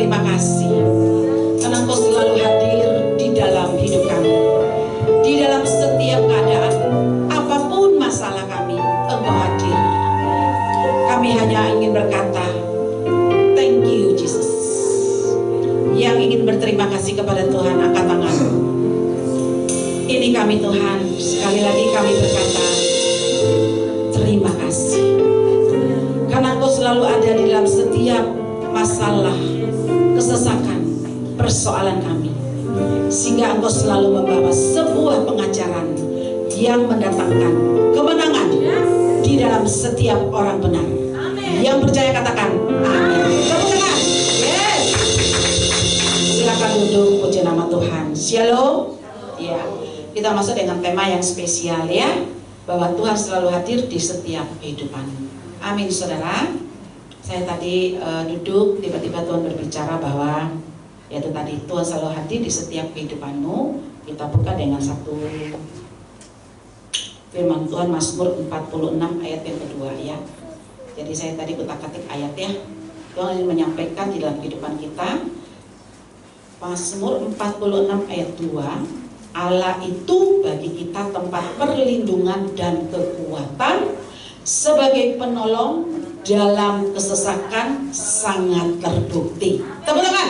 berterima kasih karena Engkau selalu hadir di dalam hidup kami. Di dalam setiap keadaan, apapun masalah kami, Engkau hadir. Kami hanya ingin berkata, thank you Jesus. Yang ingin berterima kasih kepada Tuhan, angkat tangan. Ini kami Tuhan, sekali lagi kami berkata, terima kasih. Karena Engkau selalu ada di dalam setiap masalah, kesesakan, persoalan kami. Sehingga Engkau selalu membawa sebuah pengajaran yang mendatangkan kemenangan di dalam setiap orang benar. Yang percaya katakan amin. Tepuk tangan. Yes. Silakan duduk, puji nama Tuhan. Shalom. Ya, kita masuk dengan tema yang spesial ya, bahwa Tuhan selalu hadir di setiap kehidupan. Amin, saudara. Saya tadi duduk, tiba-tiba Tuhan berbicara bahwa yaitu tadi Tuhan selalu hadir di setiap kehidupanmu. Kita buka dengan satu firman Tuhan, Mazmur 46 ayat yang kedua ya. Jadi saya tadi kutak-katik ayat ya. Tuhan ingin menyampaikan di dalam kehidupan kita. Mazmur 46 ayat 2. Allah itu bagi kita tempat perlindungan dan kekuatan, sebagai penolong dalam kesesakan sangat terbukti. Tepuk tangan.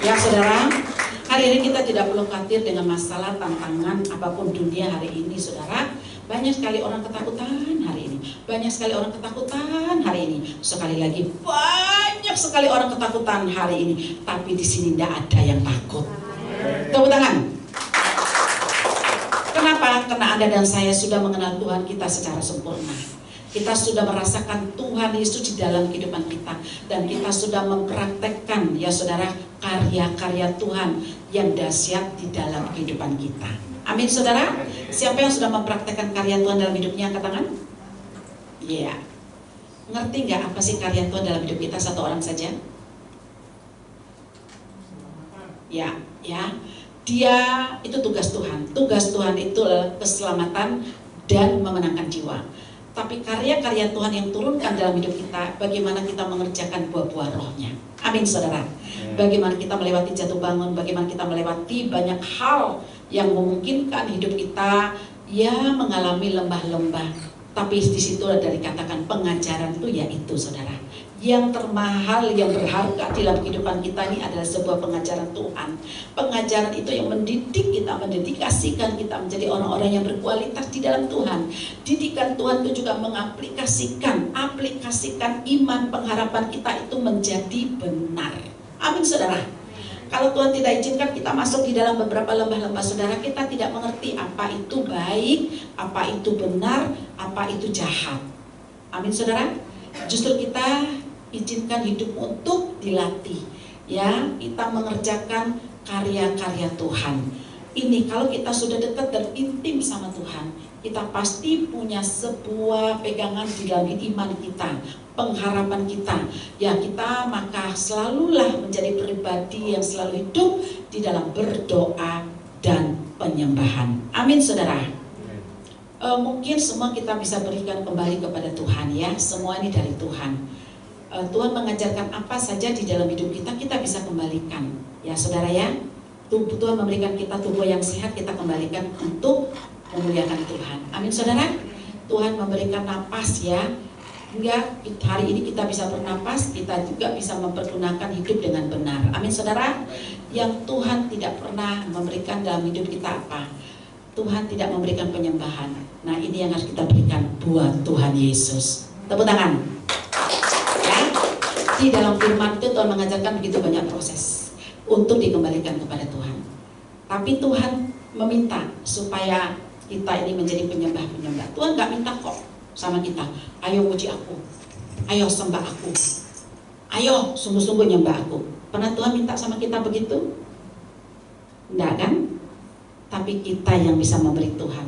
Ya saudara, hari ini kita tidak perlu khawatir dengan masalah, tantangan apapun dunia hari ini saudara. Banyak sekali orang ketakutan hari ini. Banyak sekali orang ketakutan hari ini. Sekali lagi, banyak sekali orang ketakutan hari ini. Tapi di sini tidak ada yang takut. Tepuk tangan. Kenapa? Karena Anda dan saya sudah mengenal Tuhan kita secara sempurna. Kita sudah merasakan Tuhan Yesus di dalam kehidupan kita. Dan kita sudah mempraktekkan ya saudara, karya-karya Tuhan yang dahsyat di dalam kehidupan kita. Amin saudara. Siapa yang sudah mempraktekkan karya Tuhan dalam hidupnya, angkat tangan. Iya. Ngerti nggak apa sih karya Tuhan dalam hidup kita? Satu orang saja. Ya, ya. Dia itu tugas Tuhan. Tugas Tuhan itu adalah keselamatan dan memenangkan jiwa. Tapi karya-karya Tuhan yang turunkan dalam hidup kita, bagaimana kita mengerjakan buah-buah rohnya. Amin saudara. Bagaimana kita melewati jatuh bangun, bagaimana kita melewati banyak hal yang memungkinkan hidup kita ya mengalami lembah-lembah. Tapi di situ ada dikatakan pengajaran itu yaitu saudara. Yang termahal, yang berharga dalam kehidupan kita ini adalah sebuah pengajaran Tuhan. Pengajaran itu yang mendidik kita, mendedikasikan kita menjadi orang-orang yang berkualitas di dalam Tuhan. Didikan Tuhan itu juga aplikasikan iman, pengharapan kita itu menjadi benar. Amin saudara. Kalau Tuhan tidak izinkan kita masuk di dalam beberapa lembah-lembah saudara, kita tidak mengerti apa itu baik, apa itu benar, apa itu jahat. Amin saudara. Justru kita izinkan hidup untuk dilatih ya, kita mengerjakan karya-karya Tuhan. Ini kalau kita sudah dekat dan intim sama Tuhan, kita pasti punya sebuah pegangan di dalam iman kita, pengharapan kita. Ya kita maka selalulah menjadi pribadi yang selalu hidup di dalam berdoa dan penyembahan. Amin saudara. Mungkin semua kita bisa berikan kembali kepada Tuhan ya. Semua ini dari Tuhan. Tuhan mengajarkan apa saja di dalam hidup kita, kita bisa kembalikan. Ya saudara ya. Tuhan memberikan kita tubuh yang sehat, kita kembalikan untuk memuliakan Tuhan. Amin saudara. Tuhan memberikan napas ya, hingga hari ini kita bisa bernapas, kita juga bisa mempergunakan hidup dengan benar. Amin saudara. Yang Tuhan tidak pernah memberikan dalam hidup kita apa? Tuhan tidak memberikan penyembahan. Nah ini yang harus kita berikan buat Tuhan Yesus. Tepuk tangan ya. Di dalam firman itu Tuhan mengajarkan begitu banyak proses untuk dikembalikan kepada Tuhan. Tapi Tuhan meminta supaya kita ini menjadi penyembah-penyembah. Tuhan gak minta kok sama kita, ayo puji aku, ayo sembah aku, ayo sungguh-sungguh nyembah aku. Pernah Tuhan minta sama kita begitu? Enggak kan? Tapi kita yang bisa memberi Tuhan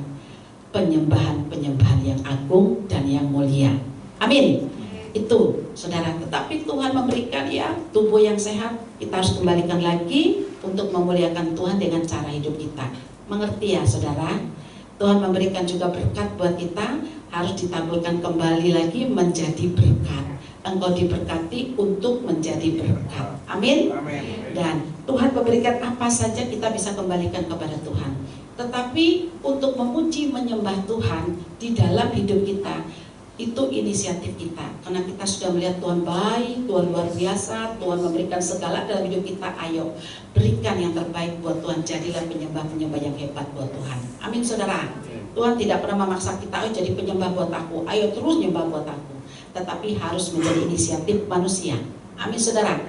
penyembahan-penyembahan yang agung dan yang mulia. Amin. Itu saudara. Tetapi Tuhan memberikan ya tubuh yang sehat, kita harus kembalikan lagi untuk memuliakan Tuhan dengan cara hidup kita. Mengerti ya saudara? Tuhan memberikan juga berkat buat kita, harus ditaburkan kembali lagi menjadi berkat. engkau diberkati untuk menjadi berkat. Amin. Amin. Dan Tuhan memberikan apa saja kita bisa kembalikan kepada Tuhan. Tetapi untuk memuji menyembah Tuhan di dalam hidup kita, itu inisiatif kita. Karena kita sudah melihat Tuhan baik, Tuhan luar biasa, Tuhan memberikan segala dalam hidup kita. Ayo berikan yang terbaik buat Tuhan. Jadilah penyembah-penyembah yang hebat buat Tuhan. Amin saudara. Tuhan tidak pernah memaksa kita, ayo jadi penyembah buat aku, ayo terus nyembah buat aku. Tetapi harus menjadi inisiatif manusia. Amin saudara.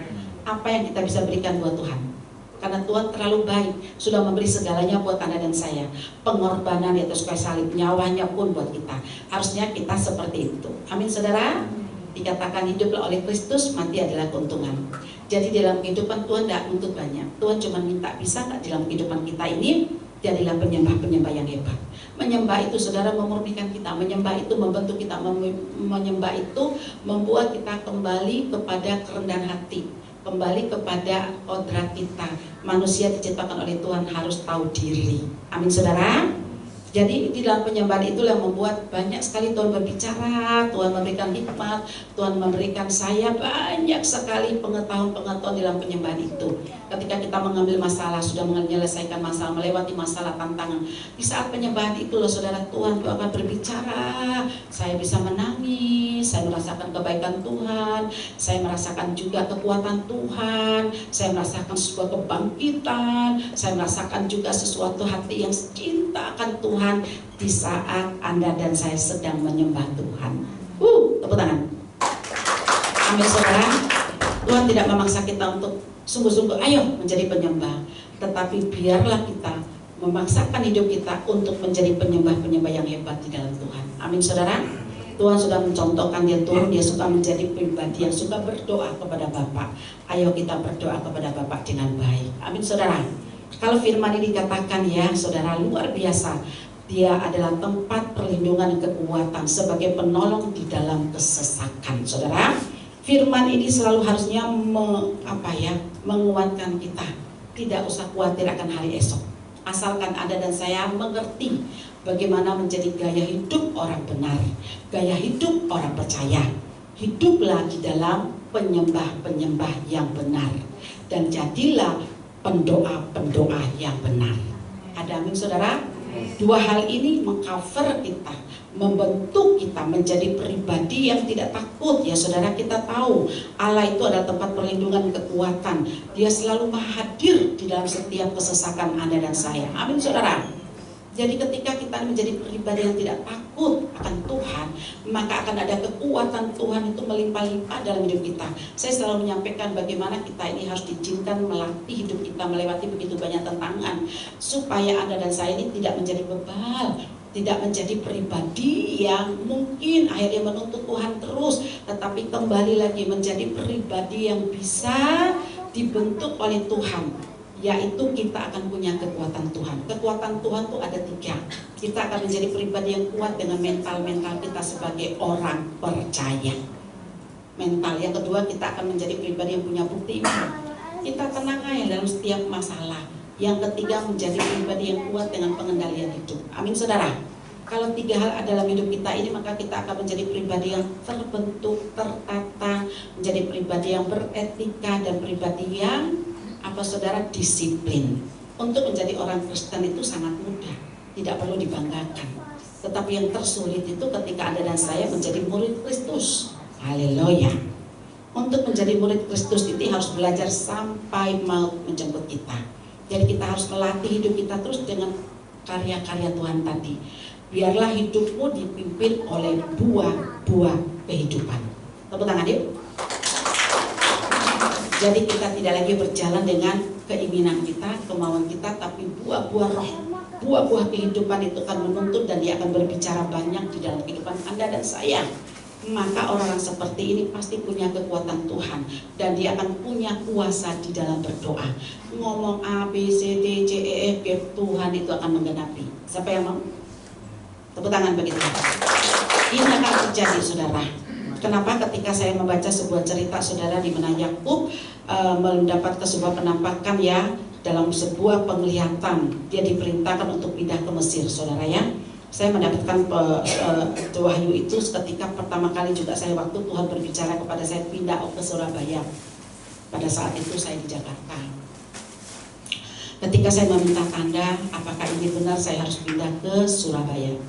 Apa yang kita bisa berikan buat Tuhan? Karena Tuhan terlalu baik, sudah memberi segalanya buat Anda dan saya. Pengorbanan di atas kayu salib, nyawanya pun buat kita. Harusnya kita seperti itu. Amin saudara. Dikatakan hiduplah oleh Kristus, mati adalah keuntungan. Jadi dalam kehidupan Tuhan tidak nuntut banyak. Tuhan cuma minta, bisa nggak dalam kehidupan kita ini jadilah penyembah-penyembah yang hebat. Menyembah itu saudara memurnikan kita. Menyembah itu membentuk kita. Menyembah itu membuat kita kembali kepada kerendahan hati, kembali kepada kodrat kita. Manusia diciptakan oleh Tuhan harus tahu diri. Amin saudara. Jadi di dalam penyembahan itulah yang membuat banyak sekali Tuhan berbicara, Tuhan memberikan hikmat, Tuhan memberikan saya banyak sekali pengetahuan-pengetahuan dalam penyembahan itu. Ketika kita mengambil masalah, sudah menyelesaikan masalah, melewati masalah tantangan, di saat penyembahan itu loh saudara, Tuhan akan berbicara. Saya bisa menangis, saya merasakan kebaikan Tuhan, saya merasakan juga kekuatan Tuhan, saya merasakan sebuah kebangkitan, saya merasakan juga sesuatu hati yang cinta akan Tuhan di saat Anda dan saya sedang menyembah Tuhan. Tepuk tangan. Amin saudara. Tuhan tidak memaksa kita untuk sungguh-sungguh ayo menjadi penyembah, tetapi biarlah kita memaksakan hidup kita untuk menjadi penyembah-penyembah yang hebat di dalam Tuhan. Amin saudara. Tuhan sudah mencontohkan, dia turun, dia suka menjadi pribadi yang suka berdoa kepada Bapa. Ayo kita berdoa kepada Bapa dengan baik. Amin saudara. Kalau firman ini dikatakan ya saudara, luar biasa. Dia adalah tempat perlindungan kekuatan sebagai penolong di dalam kesesakan. Saudara, firman ini selalu harusnya menguatkan kita. Tidak usah khawatir akan hari esok. Asalkan Anda dan saya mengerti bagaimana menjadi gaya hidup orang benar, gaya hidup orang percaya. Hiduplah di dalam penyembah-penyembah yang benar, dan jadilah pendoa-pendoa yang benar. Ada amin saudara? Dua hal ini mengcover kita, membentuk kita menjadi pribadi yang tidak takut ya saudara. Kita tahu Allah itu adalah tempat perlindungan kekuatan. Dia selalu hadir di dalam setiap kesesakan Anda dan saya. Amin saudara. Jadi ketika kita menjadi pribadi yang tidak takut akan Tuhan, maka akan ada kekuatan Tuhan itu melimpah-limpah dalam hidup kita. Saya selalu menyampaikan bagaimana kita ini harus diizinkan melatih hidup kita melewati begitu banyak tantangan, supaya Anda dan saya ini tidak menjadi bebal, tidak menjadi pribadi yang mungkin akhirnya menuntut Tuhan terus, tetapi kembali lagi menjadi pribadi yang bisa dibentuk oleh Tuhan. Yaitu kita akan punya kekuatan Tuhan. Kekuatan Tuhan itu ada 3. Kita akan menjadi pribadi yang kuat dengan mental kita sebagai orang percaya. Mental. Yang kedua, kita akan menjadi pribadi yang punya bukti iman. Kita tenang aja dalam setiap masalah. Yang ketiga, menjadi pribadi yang kuat dengan pengendalian hidup. Amin saudara. Kalau 3 hal ada dalam hidup kita ini, maka kita akan menjadi pribadi yang terbentuk, tertata, menjadi pribadi yang beretika, dan pribadi yang saudara disiplin. Untuk menjadi orang Kristen itu sangat mudah, tidak perlu dibanggakan. Tetapi yang tersulit itu ketika Anda dan saya menjadi murid Kristus. Haleluya. Untuk menjadi murid Kristus itu harus belajar sampai maut menjemput kita. Jadi kita harus melatih hidup kita terus dengan karya-karya Tuhan tadi. Biarlah hidupmu dipimpin oleh buah-buah kehidupan. Tepuk tangan yuk. Jadi kita tidak lagi berjalan dengan keinginan kita, kemauan kita, tapi buah-buah roh, buah-buah kehidupan itu akan menuntut, dan dia akan berbicara banyak di dalam kehidupan Anda dan saya. Maka orang-orang seperti ini pasti punya kekuatan Tuhan, dan dia akan punya kuasa di dalam berdoa. Ngomong A, B, C, D, C, E, F, G, Tuhan itu akan menggenapi. Siapa yang mau? Tepuk tangan bagi Tuhan. Ini akan terjadi saudara. Kenapa ketika saya membaca sebuah cerita saudara, di mana Yakub mendapat sebuah penampakan ya, dalam sebuah penglihatan dia diperintahkan untuk pindah ke Mesir saudara ya. Saya mendapatkan wahyu itu ketika pertama kali juga saya waktu Tuhan berbicara kepada saya pindah ke Surabaya. Pada saat itu saya di Jakarta. Ketika saya meminta tanda, apakah ini benar saya harus pindah ke Surabaya?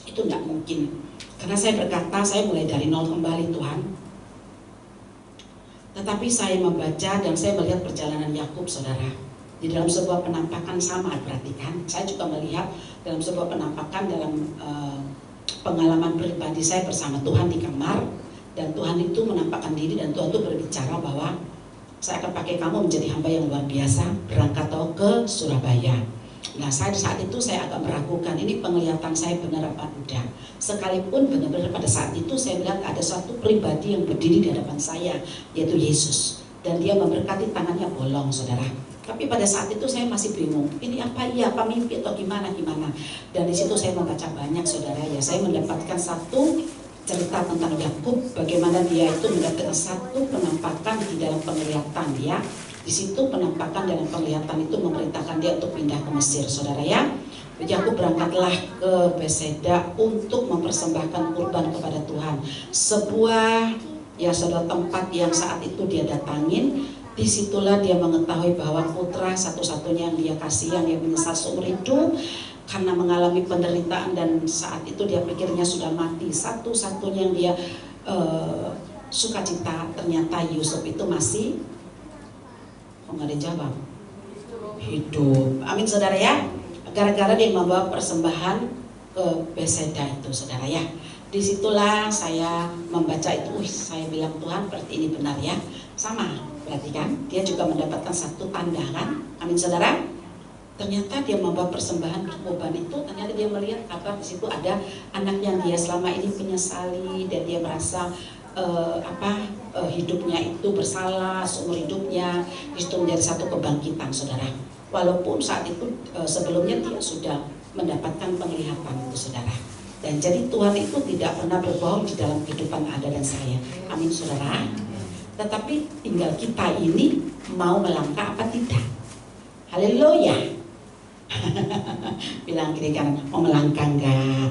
Itu tidak mungkin. Karena saya berkata, saya mulai dari nol kembali Tuhan. Tetapi saya membaca dan saya melihat perjalanan Yakub, saudara. Di dalam sebuah penampakan sama, perhatikan. Saya juga melihat dalam sebuah penampakan dalam pengalaman pribadi saya bersama Tuhan di kamar. Dan Tuhan itu menampakkan diri dan Tuhan itu berbicara bahwa saya akan pakai kamu menjadi hamba yang luar biasa, berangkat ke Surabaya. Nah, saat itu saya agak meragukan ini penglihatan saya benar apa tidak. Sekalipun benar-benar pada saat itu saya melihat ada satu pribadi yang berdiri di hadapan saya, yaitu Yesus. Dan dia memberkati tangannya bolong, saudara. Tapi pada saat itu saya masih bingung, ini apa iya, apa mimpi atau gimana. Dan di situ saya membaca banyak, saudara ya. Saya mendapatkan satu cerita tentang Yakub, bagaimana dia itu mendapatkan satu penampakan di dalam penglihatan ya. Di situ penampakan dalam penglihatan itu memerintahkan dia untuk pindah ke Mesir, saudara ya. Yakub berangkatlah ke Beseda untuk mempersembahkan kurban kepada Tuhan. Sebuah ya saudara tempat yang saat itu dia datangin. Disitulah dia mengetahui bahwa putra satu-satunya yang dia kasih, yang dia menyesal seumur hidup karena mengalami penderitaan dan saat itu dia pikirnya sudah mati. Satu-satunya yang dia sukacita, ternyata Yusuf itu masih nggak ada jawab, hidup. Amin saudara ya. Gara-gara dia membawa persembahan ke Beseda itu, saudara ya. Disitulah saya membaca itu, saya bilang Tuhan berarti ini benar ya. Sama, berarti kan dia juga mendapatkan satu tanda kan. Amin saudara. Ternyata dia membawa persembahan kurban itu, ternyata dia melihat kabar di situ ada anak yang dia selama ini menyesali dan dia merasa hidupnya itu bersalah seumur hidupnya. Itu menjadi satu kebangkitan, saudara. Walaupun saat itu sebelumnya dia sudah mendapatkan penglihatan itu, saudara. Dan jadi Tuhan itu tidak pernah berbohong di dalam kehidupan Anda dan saya. Amin saudara. Tetapi tinggal kita ini mau melangkah apa tidak. Haleluya. Bilang kiri kanan, mau melangkah enggak?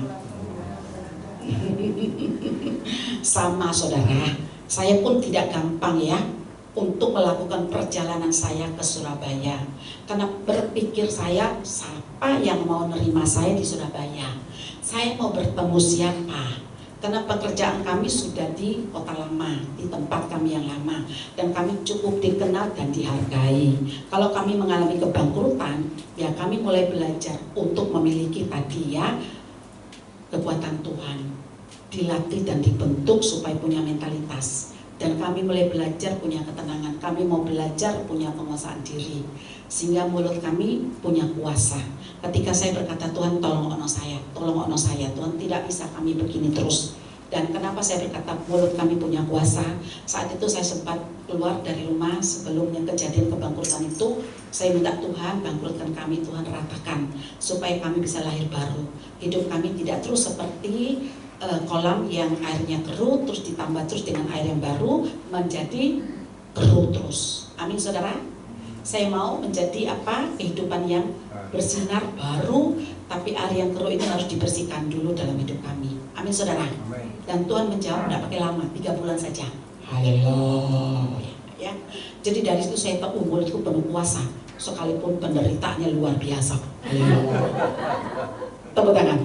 Sama saudara, saya pun tidak gampang ya untuk melakukan perjalanan saya ke Surabaya. Karena berpikir saya, siapa yang mau nerima saya di Surabaya? Saya mau bertemu siapa? Karena pekerjaan kami sudah di kota lama, di tempat kami yang lama, dan kami cukup dikenal dan dihargai. Kalau kami mengalami kebangkrutan, ya kami mulai belajar untuk memiliki tadi ya kekuatan Tuhan, dilatih dan dibentuk supaya punya mentalitas. Dan kami mulai belajar punya ketenangan, kami mau belajar punya penguasaan diri, sehingga mulut kami punya kuasa. Ketika saya berkata Tuhan tolong ono saya, Tuhan tidak bisa kami begini terus. Dan kenapa saya berkata mulut kami punya kuasa? Saat itu saya sempat keluar dari rumah sebelumnya kejadian kebangkrutan itu. Saya minta Tuhan bangkrutkan kami, Tuhan ratakan supaya kami bisa lahir baru. Hidup kami tidak terus seperti kolam yang airnya keruh terus ditambah terus dengan air yang baru menjadi keruh terus. Amin saudara. Saya mau menjadi apa? Kehidupan yang bersinar baru, tapi air yang keruh ini harus dibersihkan dulu dalam hidup kami. Amin saudara. Dan Tuhan menjawab tidak pakai lama, 3 bulan saja. Haleluya. Ya. Jadi dari situ saya tahu mulutku penuh kuasa, sekalipun penderitaannya luar biasa. Haleluya. Tepuk tangan.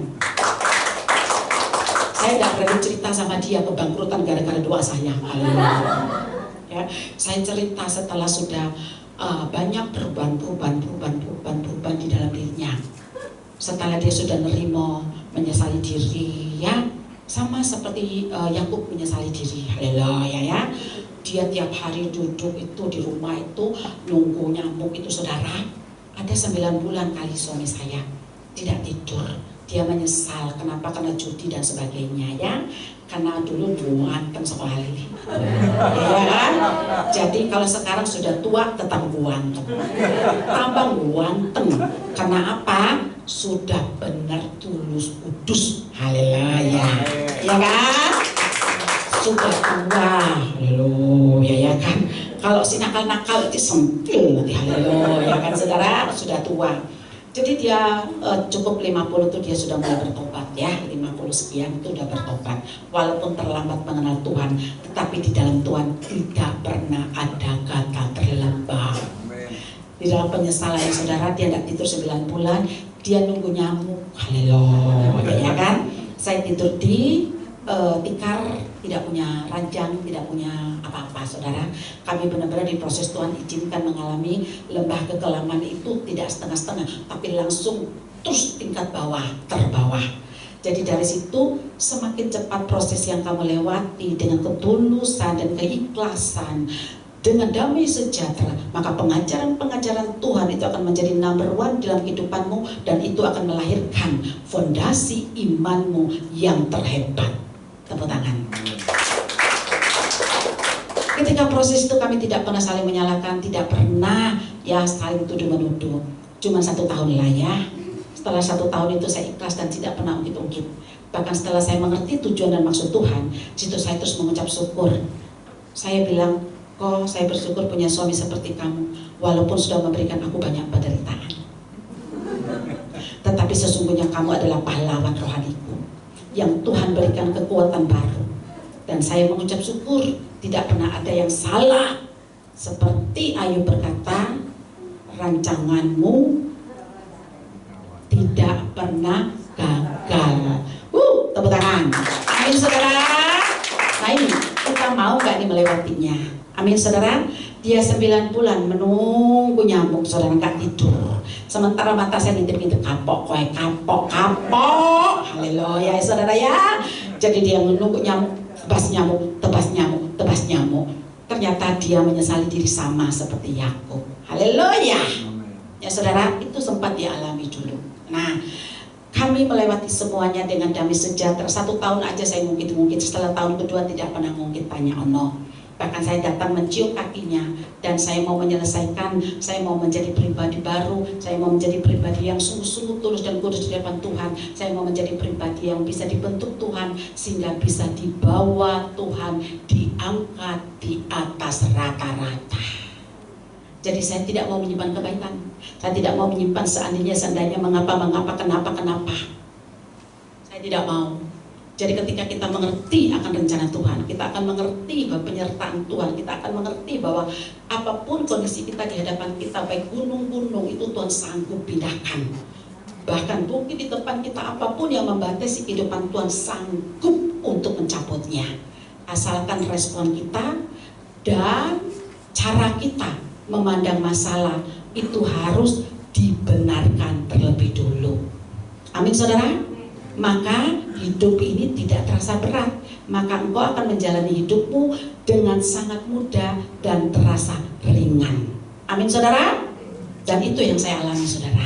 Saya tidak berani cerita sama dia kebangkrutan gara-gara doa saya. Haleluya. Ya, saya cerita setelah sudah banyak perubahan di dalam dirinya. Setelah dia sudah nerimo, menyesali diri, ya sama seperti Yakub menyesali diri. Haleluya ya. Dia tiap hari duduk itu di rumah itu nunggu nyamuk itu saudara. Ada 9 bulan kali suami saya tidak tidur. Dia menyesal, kenapa? Karena judi dan sebagainya ya. Karena dulu buanteng sekali ya kan? Jadi kalau sekarang sudah tua tetap buanteng, tambah buanteng. Karena apa? Sudah benar tulus kudus. Haleluya ya kan? Sudah tua. Haleluya ya kan? Kalau si nakal-nakal itu sentil nanti. Haleluya ya kan saudara? Sudah tua. Jadi dia cukup 50 tuh dia sudah mulai bertobat ya, 50 sekian itu udah bertobat. Walaupun terlambat mengenal Tuhan, tetapi di dalam Tuhan tidak pernah ada kata terlambat. Di dalam penyesalan saudara, dia tidak tidur 9 bulan, dia nunggu nyamuk. Haleluya, ya kan? Saya tidur di tikar, tidak punya ranjang, tidak punya apa-apa saudara. Kami benar-benar di proses Tuhan izinkan mengalami lembah kekelaman itu tidak setengah-setengah, tapi langsung terus tingkat bawah, terbawah. Jadi dari situ semakin cepat proses yang kamu lewati dengan ketulusan dan keikhlasan, dengan damai sejahtera, maka pengajaran-pengajaran Tuhan itu akan menjadi number one dalam kehidupanmu, dan itu akan melahirkan fondasi imanmu yang terhebat. Tepuk tangan. Ketika proses itu kami tidak pernah saling menyalahkan, tidak pernah ya saling tuduh-menuduh. Cuma 1 tahun lah ya. Setelah 1 tahun itu saya ikhlas dan tidak pernah ungkit-ungkit. Bahkan setelah saya mengerti tujuan dan maksud Tuhan, situ saya terus mengucap syukur. Saya bilang, kok saya bersyukur punya suami seperti kamu, walaupun sudah memberikan aku banyak penderitaan. Tetapi sesungguhnya kamu adalah pahlawan rohaniku, yang Tuhan berikan kekuatan baru. Dan saya mengucap syukur, tidak pernah ada yang salah. Seperti Ayub berkata, rancanganmu tidak pernah gagal. Tepuk tangan. Amin saudara. Nah ini, kita mau gak nih melewatinya? Amin saudara. Dia 9 bulan menunggu nyamuk, saudara, gak tidur. Sementara mata saya ngintip-ngintip, kapok, kapok. Haleluya saudara ya. Jadi dia menunggu nyamuk, tebas nyamuk. Ternyata dia menyesali diri sama seperti Yakub. Haleluya. Ya saudara, itu sempat dialami dulu. Nah, kami melewati semuanya dengan damai sejahtera. 1 tahun aja saya ngungkit-ngungkit, setelah tahun kedua tidak pernah ngungkit, tanya ono. Bahkan saya datang mencium kakinya, dan saya mau menyelesaikan, saya mau menjadi pribadi baru, saya mau menjadi pribadi yang sungguh-sungguh tulus dan kudus di depan Tuhan. Saya mau menjadi pribadi yang bisa dibentuk Tuhan, sehingga bisa dibawa Tuhan, diangkat di atas rata-rata. Jadi saya tidak mau menyimpan kebaikan, saya tidak mau menyimpan seandainya mengapa, kenapa. Saya tidak mau. Jadi ketika kita mengerti akan rencana Tuhan, kita akan mengerti bahwa penyertaan Tuhan, kita akan mengerti bahwa apapun kondisi kita di hadapan kita, baik gunung-gunung itu Tuhan sanggup pindahkan. Bahkan bukit di depan kita, apapun yang membatasi kehidupan Tuhan sanggup untuk mencabutnya. Asalkan respon kita dan cara kita memandang masalah itu harus dibenarkan terlebih dulu. Amin saudara. Maka hidup ini tidak terasa berat, maka engkau akan menjalani hidupmu dengan sangat mudah dan terasa ringan. Amin saudara. Dan itu yang saya alami saudara.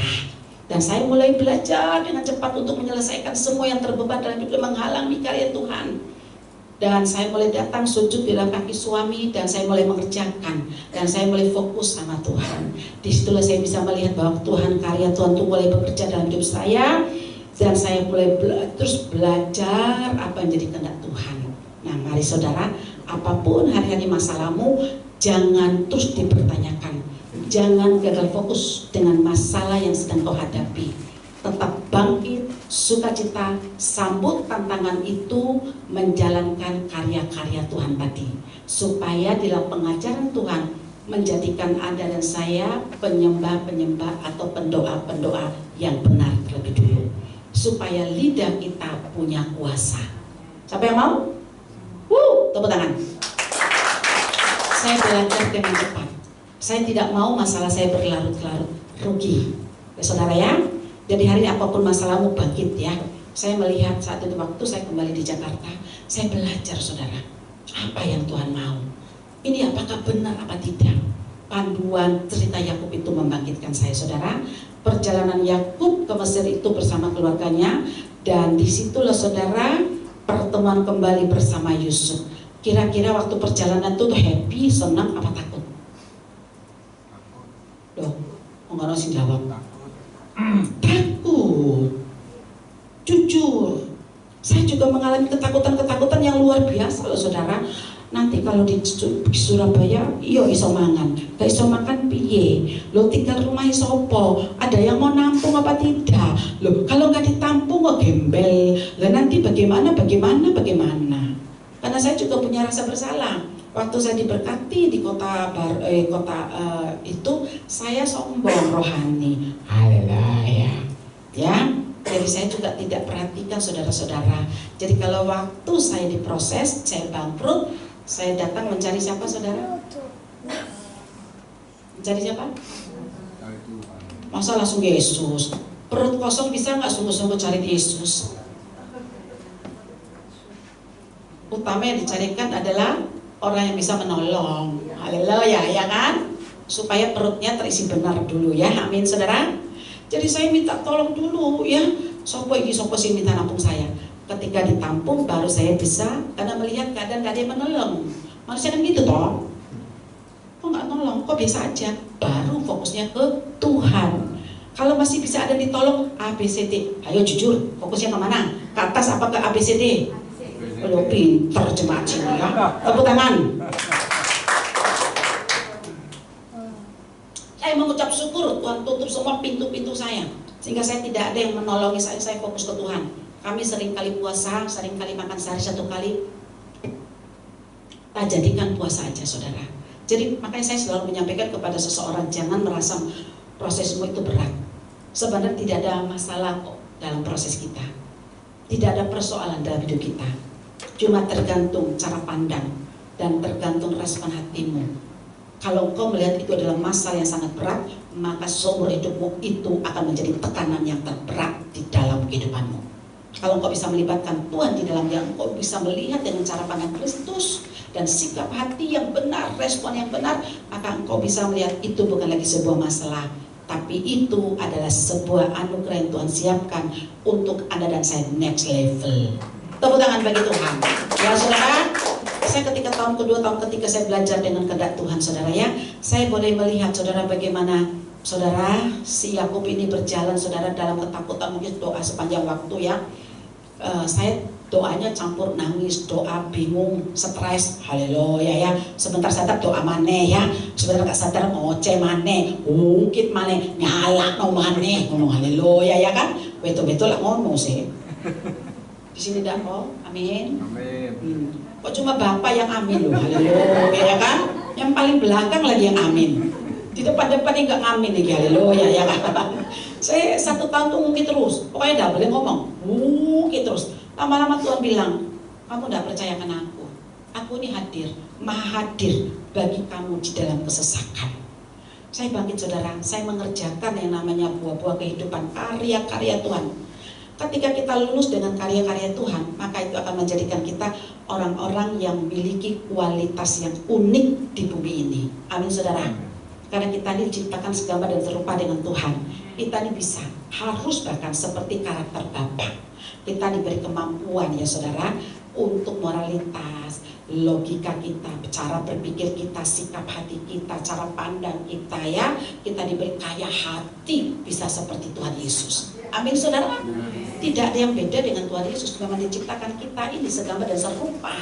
Dan saya mulai belajar dengan cepat untuk menyelesaikan semua yang terbeban dalam hidup, menghalangi karya Tuhan. Dan saya mulai datang sujud di dalam kaki suami, dan saya mulai mengerjakan, dan saya mulai fokus sama Tuhan. Disitulah saya bisa melihat bahwa Tuhan, karya Tuhan itu mulai bekerja dalam hidup saya. Dan saya mulai terus belajar apa yang jadi kehendak Tuhan. Nah mari saudara, apapun hari-hari masalahmu, jangan terus dipertanyakan. Jangan gagal fokus dengan masalah yang sedang kau hadapi. Tetap bangkit, sukacita, sambut tantangan itu, menjalankan karya-karya Tuhan tadi. Supaya di dalam pengajaran Tuhan menjadikan Anda dan saya penyembah-penyembah atau pendoa-pendoa yang benar terlebih dulu. Supaya lidah kita punya kuasa. Siapa yang mau? Tepuk tangan. Saya belajar dengan cepat. Saya tidak mau masalah saya berlarut-larut, rugi. Ya saudara ya. Jadi hari ini apapun masalahmu, bangkit ya. Saya melihat saat itu waktu saya kembali di Jakarta, saya belajar saudara. Apa yang Tuhan mau? Ini apakah benar apa tidak? Panduan cerita Yakub itu membangkitkan saya saudara. Perjalanan Yakub ke Mesir itu bersama keluarganya, dan disitulah saudara pertemuan kembali bersama Yusuf. Kira-kira waktu perjalanan itu happy, senang apa takut? Loh, enggak harus jawab. Takut. Jujur, saya juga mengalami ketakutan yang luar biasa loh saudara. Nanti kalau di Surabaya iya iso mangan, gak iso makan piye? Lo tinggal rumah sopo? Ada yang mau nampung apa tidak? Lo kalau nggak ditampung kok gembel. Lah nanti bagaimana? Karena saya juga punya rasa bersalah. Waktu saya diberkati di kota itu, saya sombong rohani. Haleluya. Ya, jadi saya juga tidak perhatikan saudara-saudara. Jadi kalau waktu saya diproses, saya bangkrut, saya datang mencari siapa saudara? Mencari siapa? Masa langsung Yesus? Perut kosong bisa nggak sungguh-sungguh cari Yesus? Utama yang dicarikan adalah orang yang bisa menolong. Haleluya, ya kan? Supaya perutnya terisi benar dulu ya. Amin saudara. Jadi saya minta tolong dulu ya. Sopo sih minta nampung saya. Ketika ditampung baru saya bisa, karena melihat keadaan gak ada yang menolong. Manusia kan gitu toh. Kok gak nolong, kok biasa aja. Baru fokusnya ke Tuhan. Kalau masih bisa ada ditolong ABCD, ayo jujur, fokusnya kemana? Ke atas apa ke ABCD? Lo pinter jemaat sini ya. Tepuk tangan. Saya mengucap syukur Tuhan tutup semua pintu-pintu saya, sehingga saya tidak ada yang menolongi saya fokus ke Tuhan. Kami sering kali puasa, sering kali makan sehari 1 kali. Tak jadikan puasa aja saudara. Jadi makanya saya selalu menyampaikan kepada seseorang, jangan merasa prosesmu itu berat. Sebenarnya tidak ada masalah kok dalam proses kita. Tidak ada persoalan dalam hidup kita. Cuma tergantung cara pandang dan tergantung respon hatimu. Kalau engkau melihat itu adalah masalah yang sangat berat, maka seumur hidupmu itu akan menjadi tekanan yang terberat di dalam kehidupanmu. Kalau engkau bisa melibatkan Tuhan di dalamnya, engkau bisa melihat dengan cara pandang Kristus dan sikap hati yang benar, respon yang benar, maka engkau bisa melihat itu bukan lagi sebuah masalah, tapi itu adalah sebuah anugerah yang Tuhan siapkan untuk Anda dan saya next level. Tepuk tangan bagi Tuhan. Ya saudara, saya ketika tahun kedua, tahun ketiga saya belajar dengan kehendak Tuhan saudara ya. Saya boleh melihat saudara bagaimana saudara si Yakub ini berjalan saudara dalam ketakutan, mungkin doa sepanjang waktu ya. Saya doanya campur nangis, doa bingung, stres, haleluya ya. Sebentar sadar doa maneh ya, sebentar gak sadar ngoceh maneh, ungkit maneh, nyala no maneh, ngomong haleluya ya kan. Betul-betul lah ngono sih. Di sini dah kok, amin. Amin. Kok cuma Bapak yang amin loh, haleluya ya kan? Yang paling belakang lagi yang amin. Di depan-depan ini gak ngamin nih, haleluya ya kan? Saya 1 tahun tuh ngungkit terus, pokoknya gak boleh ngomong, ngungkit terus. Lama-lama Tuhan bilang, kamu gak percayakan aku ini hadir, maha hadir bagi kamu di dalam kesesakan. Saya bangkit saudara, saya mengerjakan yang namanya buah-buah kehidupan, karya-karya Tuhan. Ketika kita lulus dengan karya-karya Tuhan, maka itu akan menjadikan kita orang-orang yang memiliki kualitas yang unik di bumi ini. Amin saudara. Karena kita ini diciptakan segambar dan serupa dengan Tuhan. Kita ini bisa, harus bahkan seperti karakter Bapa. Kita diberi kemampuan ya saudara, untuk moralitas, logika kita, cara berpikir kita, sikap hati kita, cara pandang kita ya. Kita diberi kaya hati, bisa seperti Tuhan Yesus. Amin saudara. Tidak ada yang beda dengan Tuhan Yesus. Memang diciptakan kita ini segambar dan serupa.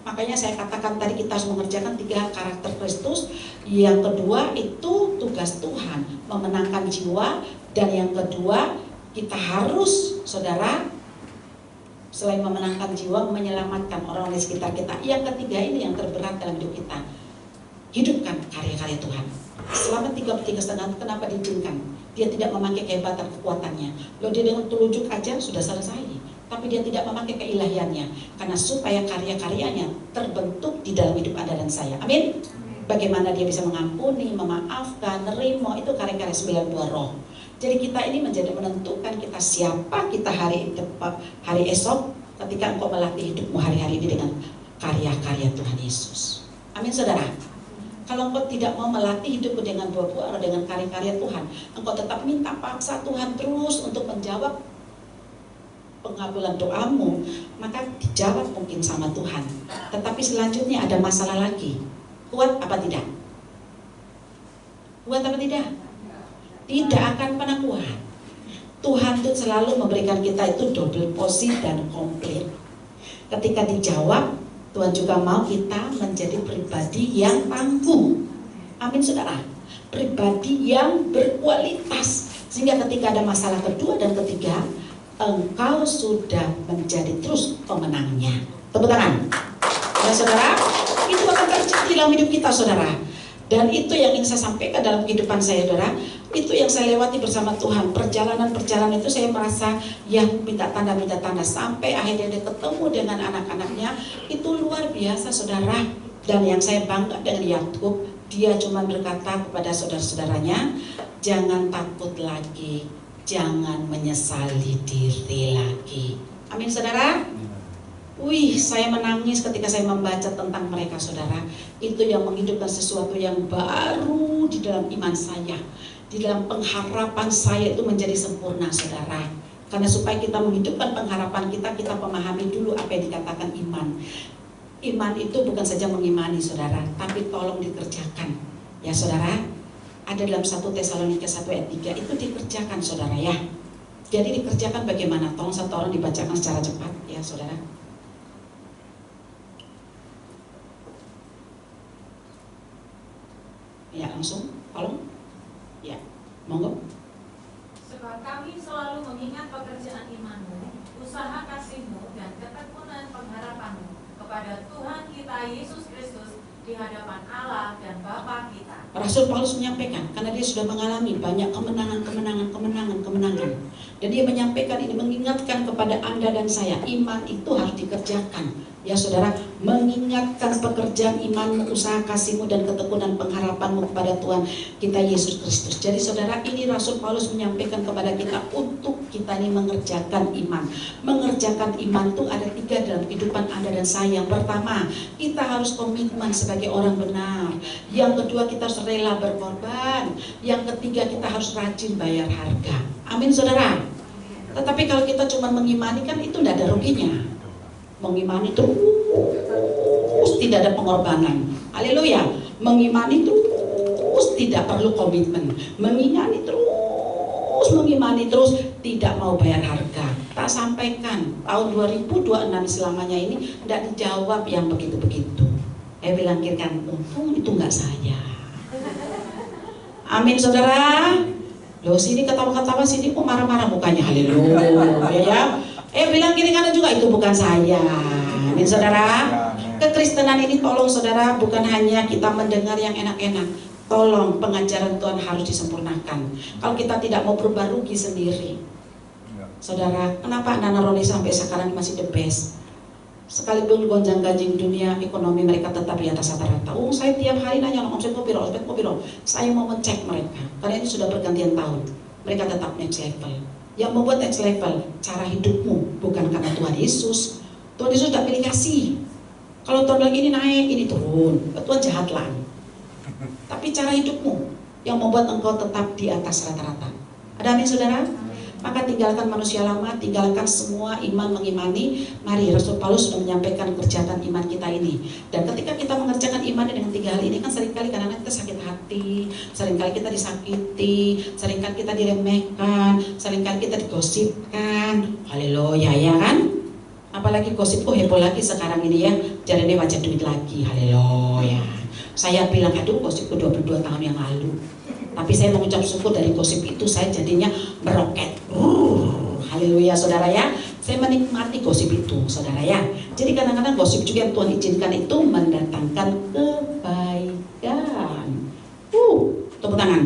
Makanya saya katakan tadi kita harus mengerjakan 3 karakter Kristus. Yang kedua itu tugas Tuhan, memenangkan jiwa. Dan yang kedua kita harus saudara, selain memenangkan jiwa, menyelamatkan orang di sekitar kita. Yang ketiga ini yang terberat dalam hidup kita, hidupkan karya-karya Tuhan. Selama 3,5 kenapa diizinkan? Dia tidak memakai kehebatan kekuatannya. Loh, dia dengan telunjuk aja sudah selesai. Tapi dia tidak memakai keilahiannya, karena supaya karya-karyanya terbentuk di dalam hidup Anda dan saya. Amin. Bagaimana dia bisa mengampuni, memaafkan, nerimo, itu karya-karya 9 buah roh. Jadi kita ini menjadi menentukan kita siapa kita hari esok, ketika engkau melatih hidupmu hari-hari ini dengan karya-karya Tuhan Yesus. Amin saudara. Kalau engkau tidak mau melatih hidupmu dengan buah-buah roh, dengan karya-karya Tuhan, engkau tetap minta paksa Tuhan terus untuk menjawab pengabulan doamu, maka dijawab mungkin sama Tuhan. Tetapi selanjutnya ada masalah lagi. Kuat apa tidak? Kuat apa tidak? Tidak akan pernah kuat. Tuhan itu selalu memberikan kita itu double porsi dan komplit. Ketika dijawab, Tuhan juga mau kita menjadi pribadi yang tangguh. Amin saudara. Pribadi yang berkualitas, sehingga ketika ada masalah kedua dan ketiga, engkau sudah menjadi terus pemenangnya. Tepuk tangan. Ya saudara, itu akan terjadi dalam hidup kita saudara. Dan itu yang ingin saya sampaikan dalam kehidupan saya saudara. Itu yang saya lewati bersama Tuhan. Perjalanan itu saya merasa ya minta tanda sampai akhirnya dia ketemu dengan anak-anaknya. Itu luar biasa saudara. Dan yang saya bangga dengan Yakub, dia cuma berkata kepada saudara-saudaranya, jangan takut lagi, jangan menyesali diri lagi. Amin saudara. Wih, saya menangis ketika saya membaca tentang mereka saudara. Itu yang menghidupkan sesuatu yang baru di dalam iman saya, di dalam pengharapan saya itu menjadi sempurna saudara. Karena supaya kita menghidupkan pengharapan kita, kita memahami dulu apa yang dikatakan iman. Iman itu bukan saja mengimani saudara, tapi tolong dikerjakan. Ya saudara, ada dalam 1 Tesalonika 1 ayat 3 itu dikerjakan saudara ya. Jadi dikerjakan bagaimana? Tolong satu orang dibacakan secara cepat ya saudara. Ya langsung, tolong. Ya, monggo. Sebab kami selalu mengingat pekerjaan imanmu, usaha kasihmu, dan ketekunan pengharapanmu kepada Tuhan kita Yesus Kristus di hadapan Allah dan Bapa kita. Rasul Paulus menyampaikan, karena dia sudah mengalami banyak kemenangan. Dan dia menyampaikan ini, mengingatkan kepada Anda dan saya, iman itu harus dikerjakan. Ya saudara, mengingatkan pekerjaan imanmu, usaha kasihmu, dan ketekunan pengharapanmu kepada Tuhan kita Yesus Kristus. Jadi saudara, ini Rasul Paulus menyampaikan kepada kita untuk kita ini mengerjakan iman. Mengerjakan iman itu ada 3 dalam kehidupan Anda dan saya. Yang pertama, kita harus komitmen sebagai orang benar. Yang kedua, kita harus rela berkorban. Yang ketiga, kita harus rajin bayar harga. Amin saudara. Tetapi kalau kita cuma mengimani kan itu tidak ada ruginya. Mengimani terus tidak ada pengorbanan. Haleluya. Mengimani terus tidak perlu komitmen. Mengimani terus tidak mau bayar harga. Tak sampaikan tahun 2026 selamanya ini tidak dijawab yang begitu-begitu. Saya bilang kan, untung itu enggak saya. Amin saudara. Loh sini ketawa-ketawa, sini kok marah-marah mukanya. Haleluya ya. Bilang kiri kanan juga itu bukan saya. Amin saudara. Kekristenan ini tolong saudara, bukan hanya kita mendengar yang enak-enak. Tolong pengajaran Tuhan harus disempurnakan. Kalau kita tidak mau berubah, rugi sendiri. Saudara, kenapa anak-anak Roni sampai sekarang masih the best? Sekalipun gonjang-ganjing dunia ekonomi mereka tetap di atas rata-rata. Saya tiap hari nanya omset kopiro. Saya mau ngecek mereka, karena ini sudah bergantian tahun. Mereka tetap next level. Yang membuat next level, cara hidupmu, bukan karena Tuhan Yesus. Tuhan Yesus tidak pilih kasih. Kalau Tuhan bilang ini naik, ini turun, Tuhan jahatlah. Tapi cara hidupmu yang membuat engkau tetap di atas rata-rata. Ada amin saudara? Maka tinggalkan manusia lama, tinggalkan semua iman mengimani. Mari, Rasul Paulus sudah menyampaikan kerjaan iman kita ini. Dan ketika kita mengerjakan iman dengan 3 hal ini, kan seringkali kadang-kadang kita sakit hati, seringkali kita disakiti, seringkali kita diremehkan, seringkali kita digosipkan. Haleluya ya kan? Apalagi gosip heboh lagi sekarang ini ya. Jadi ini wajah duit lagi. Haleluya. Saya bilang, aduh gosipku 22 tahun yang lalu. Tapi saya mengucap syukur dari gosip itu saya jadinya meroket. Haleluya saudara ya. Saya menikmati gosip itu saudara ya. Jadi kadang-kadang gosip juga yang Tuhan izinkan itu mendatangkan kebaikan. Tepuk tangan.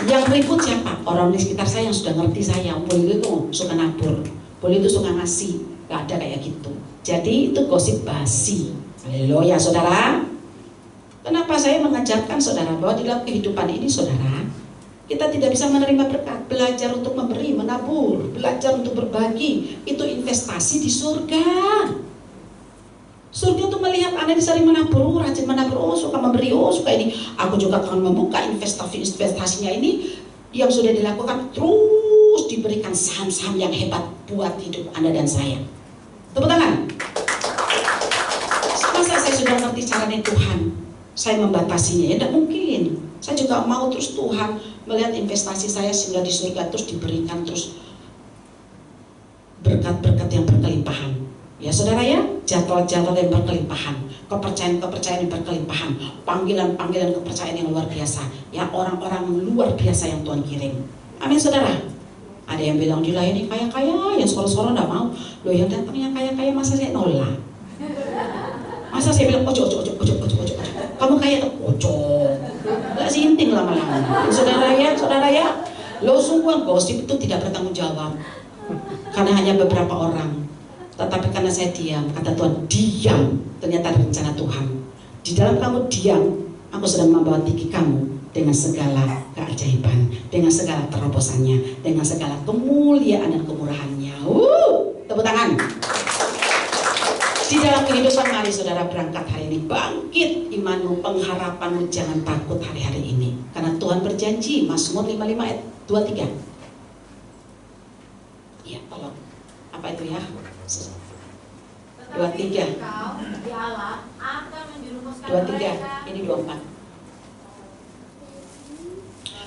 Yang ribut siapa? Orang di sekitar saya yang sudah ngerti saya. Boleh itu suka nabur, boleh itu suka ngasih. Gak ada kayak gitu. Jadi itu gosip basi. Haleluya saudara. Kenapa saya mengajarkan saudara bahwa di dalam kehidupan ini saudara, kita tidak bisa menerima berkat. Belajar untuk memberi, menabur, belajar untuk berbagi. Itu investasi di surga. Surga itu melihat Anda sering menabur, rajin menabur, suka memberi, suka ini. Aku juga akan membuka investasinya ini yang sudah dilakukan, terus diberikan saham-saham yang hebat buat hidup Anda dan saya. Tepuk tangan. Masa saya sudah ngerti caranya Tuhan, saya membatasinya? Ya tidak mungkin. Saya juga mau terus Tuhan melihat investasi saya sehingga di surga terus diberikan terus berkat-berkat yang berkelimpahan. Ya saudara ya, jadwal-jadwal yang berkelimpahan, kepercayaan-kepercayaan yang berkelimpahan, panggilan-panggilan kepercayaan yang luar biasa. Ya, orang-orang luar biasa yang Tuhan kirim. Amin saudara. Ada yang bilang dilayani kaya-kaya, yang soro-soro enggak mau. Loh, yang datang yang kaya-kaya masa saya nolak? Masa saya bilang ojo. Kamu kaya tuh ojo. Enggak sinting lama-lama. Saudara ya. Lo sungguhan gosip itu tidak bertanggung jawab. Karena hanya beberapa orang. Tetapi karena saya diam, kata Tuhan, diam. Ternyata ada rencana Tuhan. Di dalam kamu diam, aku sedang membawa tinggi kamu dengan segala keajaiban, dengan segala terobosannya, dengan segala kemuliaan dan kemurahannya. Tepuk tangan. Di dalam kehidupan, mari saudara berangkat hari ini. Bangkit imanmu, pengharapanmu, jangan takut hari-hari ini. Karena Tuhan berjanji, Mazmur 55 ayat 23. Iya, tolong. Apa itu ya? 23. 23. Ini 24.